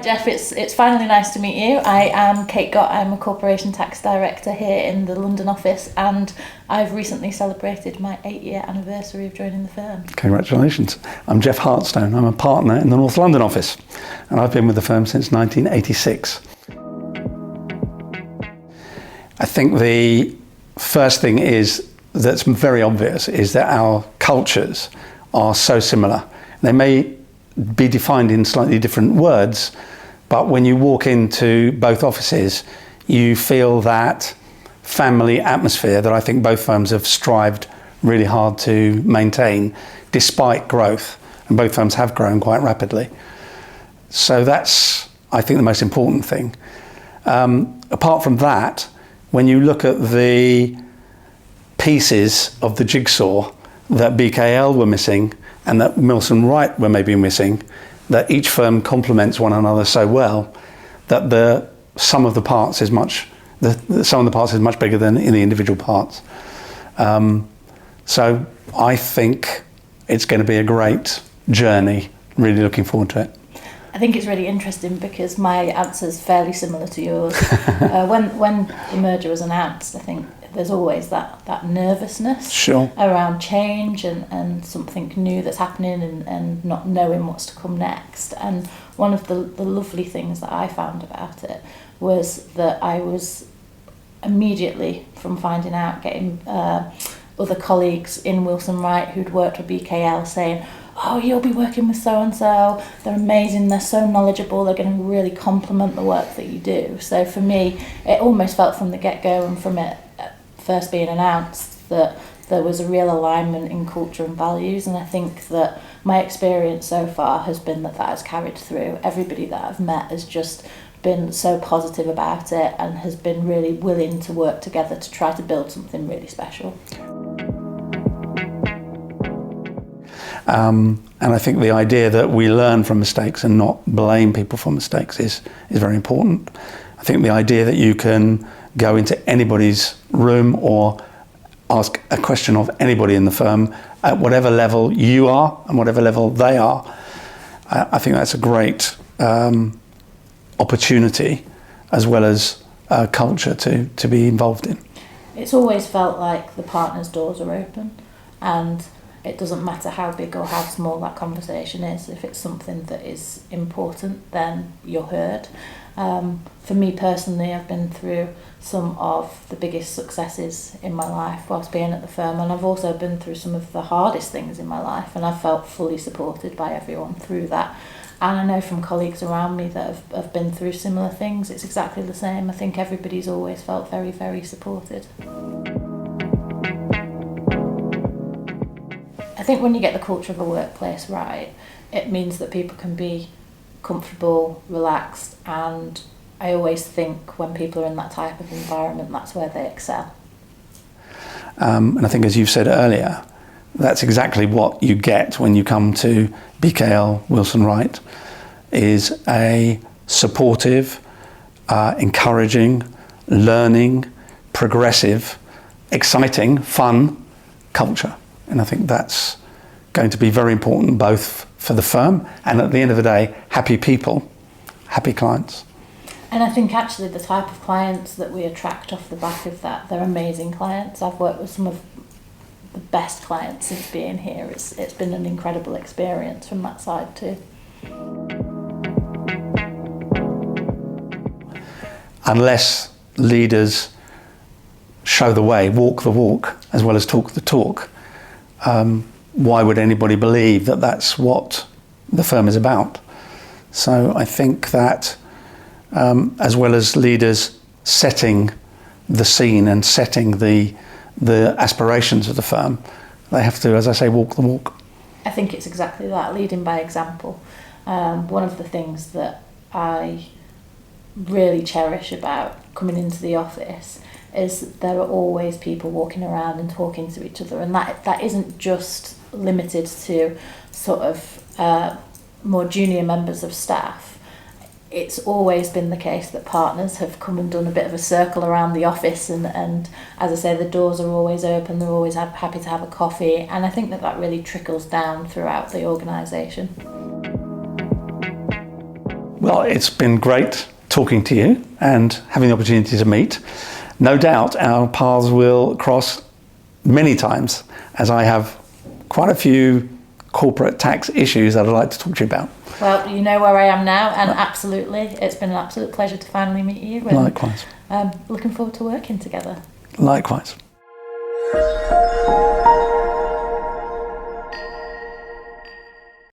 Jeff, it's finally nice to meet you. I am Kate Gott. I'm a Corporation Tax Director here in the London office, and I've recently celebrated my 8-year anniversary of joining the firm. Congratulations. I'm Jeff Hartstone. I'm a partner in the North London office, and I've been with the firm since 1986. I think the first thing that's very obvious is that our cultures are so similar. They may be defined in slightly different words, but when you walk into both offices, you feel that family atmosphere that I think both firms have strived really hard to maintain despite growth, and both firms have grown quite rapidly. So that's, I think, the most important thing. Apart from that, when you look at the pieces of the jigsaw that BKL were missing and that Wilson Wright were maybe missing, that each firm complements one another so well that the sum of the parts is much bigger than in the individual parts. So I think it's going to be a great journey. Really looking forward to it. I think it's really interesting because my answer's fairly similar to yours. When the merger was announced, I think there's always that nervousness around change and something new that's happening and not knowing what's to come next. And one of the lovely things that I found about it was that I was immediately, from finding out, getting other colleagues in Wilson Wright who'd worked with BKL saying, "Oh, you'll be working with so-and-so, they're amazing, they're so knowledgeable, they're going to really complement the work that you do." So for me, it almost felt from the get-go and from it first being announced that there was a real alignment in culture and values, and I think that my experience so far has been that has carried through. Everybody that I've met has just been so positive about it and has been really willing to work together to try to build something really special. And I think the idea that we learn from mistakes and not blame people for mistakes is very important. I think the idea that you can go into anybody's room or ask a question of anybody in the firm at whatever level you are and whatever level they are, I think that's a great opportunity as well as culture to be involved in. It's always felt like the partners' doors are open, and it doesn't matter how big or how small that conversation is. If it's something that is important, then you're heard. For me personally, I've been through some of the biggest successes in my life whilst being at the firm, and I've also been through some of the hardest things in my life, and I've felt fully supported by everyone through that. And I know from colleagues around me that have been through similar things, it's exactly the same. I think everybody's always felt very, very supported. I think when you get the culture of a workplace right, it means that people can be comfortable, relaxed, and I always think when people are in that type of environment, that's where they excel. And I think, as you've said earlier, that's exactly what you get when you come to BKL Wilson Wright, is a supportive, encouraging, learning, progressive, exciting, fun culture. And I think that's going to be very important both for the firm and, at the end of the day, happy people, happy clients. And I think actually the type of clients that we attract off the back of that, they're amazing clients. I've worked with some of the best clients since being here. It's been an incredible experience from that side too. Unless leaders show the way, walk the walk, as well as talk the talk, why would anybody believe that that's what the firm is about? So I think that as well as leaders setting the scene and setting the aspirations of the firm, they have to, as I say, walk the walk. I think it's exactly that, leading by example. One of the things that I really cherish about coming into the office is there are always people walking around and talking to each other, and that isn't just limited to sort of more junior members of staff. It's always been the case that partners have come and done a bit of a circle around the office, and as I say, the doors are always open, they're always happy to have a coffee, and I think that really trickles down throughout the organisation. Well, it's been great talking to you and having the opportunity to meet. No doubt our paths will cross many times, as I have quite a few corporate tax issues that I'd like to talk to you about. Well, you know where I am now, and absolutely, it's been an absolute pleasure to finally meet you. And, likewise. Looking forward to working together. Likewise.